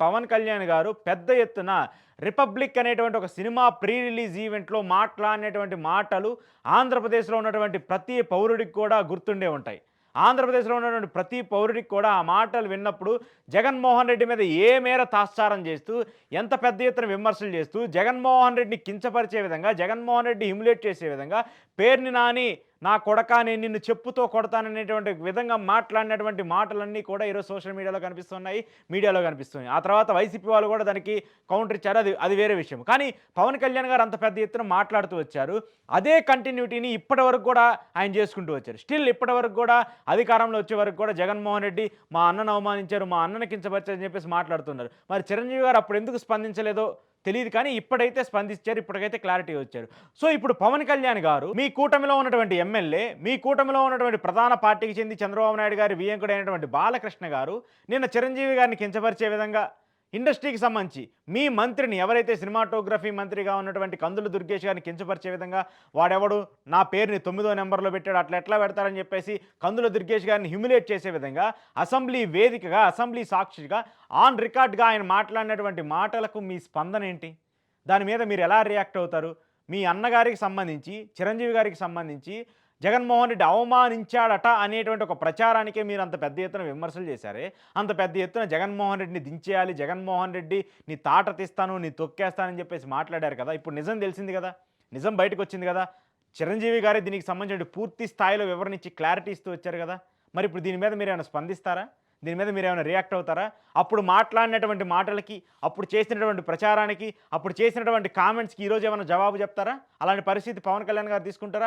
పవన్ కళ్యాణ్ గారు పెద్ద ఎత్తున 'రిపబ్లిక్' అనేటువంటి ఒక సినిమా ప్రీ రిలీజ్ ఈవెంట్‌లో మాట్లాడినటువంటి మాటలు ఆంధ్రప్రదేశ్‌లో ఉన్నటువంటి ప్రతి పౌరుడికి కూడా గుర్తుండే ఉంటాయి. ఆంధ్రప్రదేశ్‌లో ఉన్నటువంటి ప్రతి పౌరుడికి కూడా ఆ మాటలు విన్నప్పుడు జగన్మోహన్ రెడ్డి మీద ఏ మేర తాత్సారం చేస్తూ, ఎంత పెద్ద ఎత్తున విమర్శలు చేస్తూ, జగన్మోహన్ రెడ్డిని కించపరిచే విధంగా, జగన్మోహన్ రెడ్డి హ్యూమిలేట్ చేసే విధంగా, పేర్ని నాని నా కొడకా నేను నిన్ను చెప్పుతో కొడతాననేటువంటి విధంగా మాట్లాడినటువంటి మాటలన్నీ కూడా ఈరోజు సోషల్ మీడియాలో కనిపిస్తున్నాయి. మీడియాలో కనిపిస్తున్నాయి. ఆ తర్వాత వైసీపీ వాళ్ళు కూడా దానికి కౌంటర్ ఇచ్చారు. అది అది వేరే విషయం. కానీ పవన్ కళ్యాణ్ గారు అంత పెద్ద ఎత్తున మాట్లాడుతూ వచ్చారు. అదే కంటిన్యూటీని ఇప్పటివరకు కూడా ఆయన చేసుకుంటూ వచ్చారు. స్టిల్ ఇప్పటివరకు కూడా అధికారంలో వచ్చే వరకు కూడా జగన్మోహన్ రెడ్డి మా అన్నను అవమానించారు, మా అన్నని కించపరిచారు అని చెప్పేసి మాట్లాడుతున్నారు. మరి చిరంజీవి గారు అప్పుడు ఎందుకు స్పందించలేదో తెలీదు కానీ ఇప్పుడైతే స్పందించారు. ఇప్పటికైతే క్లారిటీ వచ్చారు. సో, ఇప్పుడు పవన్ కళ్యాణ్ గారు మీ కూటమిలో ఉన్నటువంటి ఎమ్మెల్యే, మీ కూటమిలో ఉన్నటువంటి ప్రధాన పార్టీకి చెంది చంద్రబాబు నాయుడు గారి వియ్యంకుడైనటువంటి బాలకృష్ణ గారు నిన్న చిరంజీవి గారిని కించపరిచే విధంగా ఇండస్ట్రీకి సంబంధించి మీ మంత్రిని ఎవరైతే సినిమాటోగ్రఫీ మంత్రిగా ఉన్నటువంటి కందుల దుర్గేష్ గారిని కించపరిచే విధంగా వాడెవడు నా పేరుని 9వ నెంబర్‌లో పెట్టాడు అట్లా ఎట్లా పెడతారని చెప్పేసి కందుల దుర్గేష్ గారిని హ్యూమిలేట్ చేసే విధంగా అసెంబ్లీ వేదికగా, అసెంబ్లీ సాక్షిగా ఆన్ రికార్డ్‌గా ఆయన మాట్లాడినటువంటి మాటలకు మీ స్పందన ఏంటి? దాని మీద మీరు ఎలా రియాక్ట్ అవుతారు? మీ అన్నగారికి సంబంధించి, చిరంజీవి గారికి సంబంధించి జగన్మోహన్ రెడ్డి అవమానించాడట అనేటువంటి ఒక ప్రచారానికే మీరు అంత పెద్ద ఎత్తున విమర్శలు చేశారే, అంత పెద్ద ఎత్తున జగన్మోహన్ రెడ్డిని దించేయాలి, జగన్మోహన్ రెడ్డి నీ తాట తీస్తాను, నీ తొక్కేస్తానని చెప్పేసి మాట్లాడారు కదా! ఇప్పుడు నిజం తెలిసింది కదా! నిజం బయటకొచ్చింది కదా! చిరంజీవి గారే దీనికి సంబంధించిన పూర్తి స్థాయిలో వివరణ ఇచ్చి క్లారిటీ ఇస్తూ వచ్చారు కదా! మరి ఇప్పుడు దీని మీద మీరేమైనా స్పందిస్తారా? దీని మీద మీరేమైనా రియాక్ట్ అవుతారా? అప్పుడు మాట్లాడినటువంటి మాటలకి, అప్పుడు చేసినటువంటి ప్రచారానికి, అప్పుడు చేసినటువంటి కామెంట్స్‌కి ఈరోజు ఏమైనా జవాబు చెప్తారా? అలాంటి పరిస్థితి పవన్ కళ్యాణ్ గారు తీసుకుంటారా?